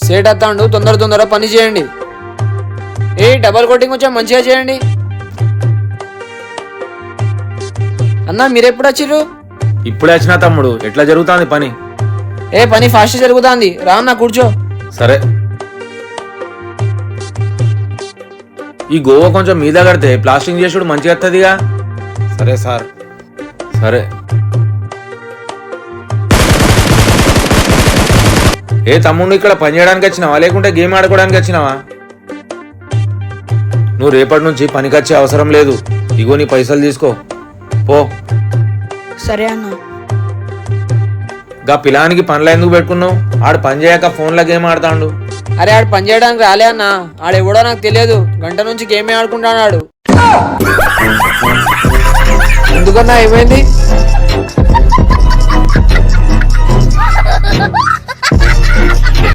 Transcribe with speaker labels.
Speaker 1: సేట్ వస్తాడు, తొందర పని చేయండి. డబల్ కోటింగ్ వచ్చా మంచిగా చేయండి. అన్నా మీరెప్పుడు వచ్చిర్రు?
Speaker 2: ఇప్పుడే వచ్చినా తమ్ముడు. ఎట్లా జరుగుతుంది పని?
Speaker 1: పని ఫాస్ట్ జరుగుతుంది, రా అన్న కూర్చో.
Speaker 2: సరే. ఈ గోవా కొంచెం మీద కడితే ప్లాస్టింగ్ చేసుడు మంచిగా వస్తుందిగా. సరే సార్. సరే. తమ్ముడు ఇక్కడ పని చేయడానికి వచ్చినావా లేకుంటే గేమ్ ఆడుకోవడానికి వచ్చినావా? నువ్వు రేపటి నుంచి పనికి వచ్చే అవసరం లేదు. ఇగో నీ పైసలు తీసుకో పో.
Speaker 3: సరే అన్న.
Speaker 2: గా పిలానికి పనులు ఎందుకు పెట్టుకున్నావు? ఆడు పని చేయక ఫోన్లో గేమ్ ఆడతాడు.
Speaker 1: అరే ఆడు పని చేయడానికి రాలే అన్న, ఆడెవడో నాకు తెలియదు, గంట నుంచి గేమే ఆడుకుంటాడు. ఎందుకన్నా ఏమైంది?